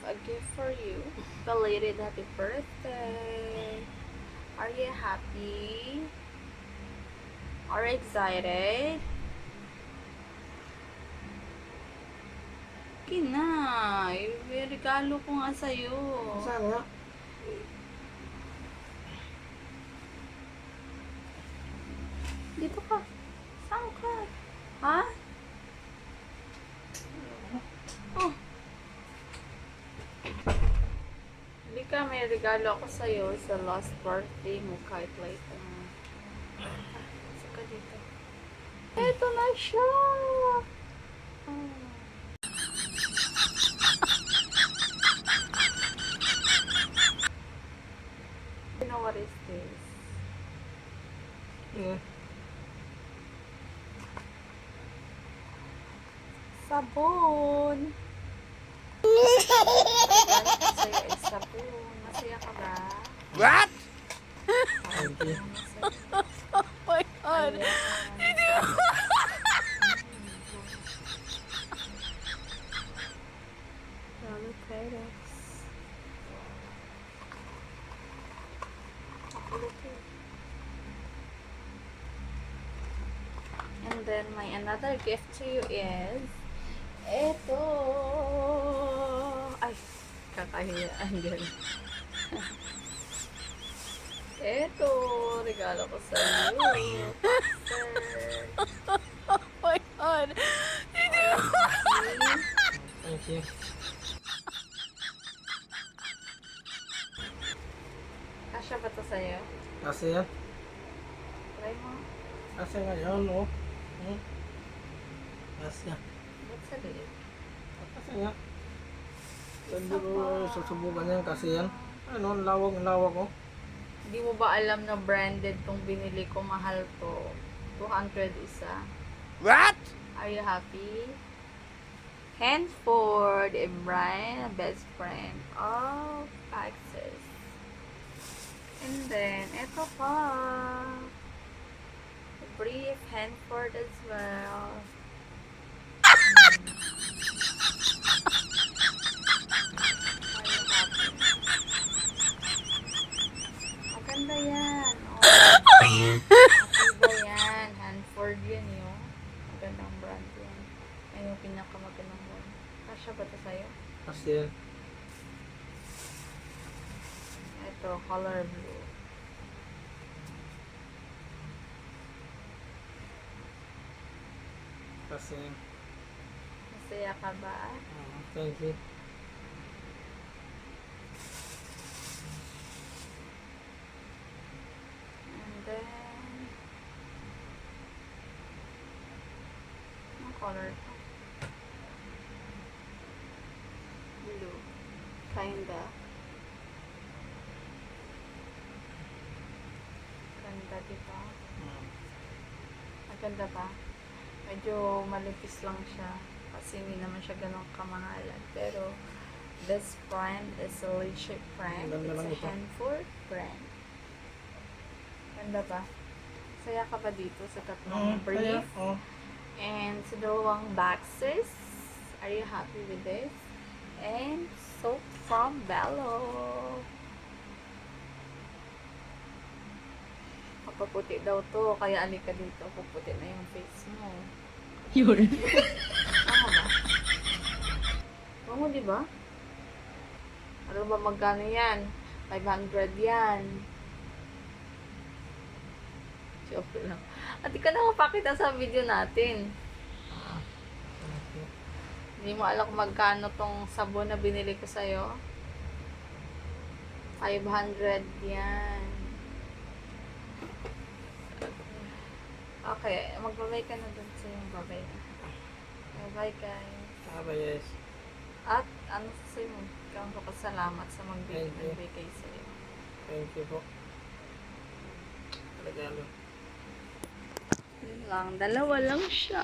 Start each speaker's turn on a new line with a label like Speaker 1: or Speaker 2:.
Speaker 1: a gift for you. Belated happy birthday. Are you happy? Are you excited? Okay na. May regalo ko nga sa'yo.
Speaker 2: Saan nga?
Speaker 1: Dito ka. Saan ka? Ha? Oh. Hindi ka, may regalo ako sa'yo sa last birthday mo kahit late na. Saka dito. Eto na siya! Oh. You know what is this?
Speaker 2: Yeah.
Speaker 1: Sabon! Masaya ay sabon. Masaya ka ba?
Speaker 3: What?
Speaker 2: Thank you.
Speaker 3: Oh my god.
Speaker 1: Lalo Pyrex. And then my another gift to you is eto. Ay, kakahiya. Andyan. Eto, regalo ko sa iyo.
Speaker 3: Oh my god.
Speaker 2: Thank you.
Speaker 1: Kasya ba to sa'yo?
Speaker 2: Kasi yan.
Speaker 1: Try mo.
Speaker 2: Kasi ngayon, oh. Kasi yan.
Speaker 1: Ba't sa liit?
Speaker 2: Kasi nga. Hindi ko susubukan yan kasi yan. Ano, lawak oh.
Speaker 1: Hindi mo ba alam na branded tong binili ko? Mahal to. 200 isa.
Speaker 3: What?
Speaker 1: Are you happy? Hanford and Brian, best friend of Access. And then, eto pa. Brief Hanford as well. Maganda yan. Oh. Happy ba yan? Hanford yan yun. Magandang brand yan. Ayun yung pinakamagandang brand. Kasya ba ito sa'yo?
Speaker 2: Kasi yan.
Speaker 1: Ito, color blue.
Speaker 2: Kasi yan.
Speaker 1: Masaya ka ba?
Speaker 2: Thank you.
Speaker 1: And then, anong color to? Blue. Kinda. Ganda, diba? Maganda ba? Medyo malipis lang siya. Kasi hindi naman siya ganun kamahalan. Pero, this brand is a legit brand.
Speaker 2: Ganda lang
Speaker 1: It's a
Speaker 2: ito.
Speaker 1: Hanford brand. Ganda ba? Saya ka ba dito sa tatlong brief?
Speaker 2: Oh.
Speaker 1: And sa dalawang boxes? Are you happy with this? And soap from Bello. Paputi daw to, kaya alika dito, puputi na yung face mo.
Speaker 3: Yun.
Speaker 1: Tama ba? Tama, di ba? Ano ba magkano yan? 500 yan. Joke lang. At di ka na mapakita sa video natin. Hindi mo alam kung magkano tong sabon na binili ko sa'yo. 500 yan. Okay, magbabay ka na dun sa yung babay. Bye guys.
Speaker 2: Yes.
Speaker 1: At ano sa mo? Ikaw ko salamat sa
Speaker 2: Thank you.
Speaker 1: magbigay sa'yo.
Speaker 2: Thank you po. Regalo.
Speaker 1: Yun lang, dalawa lang siya.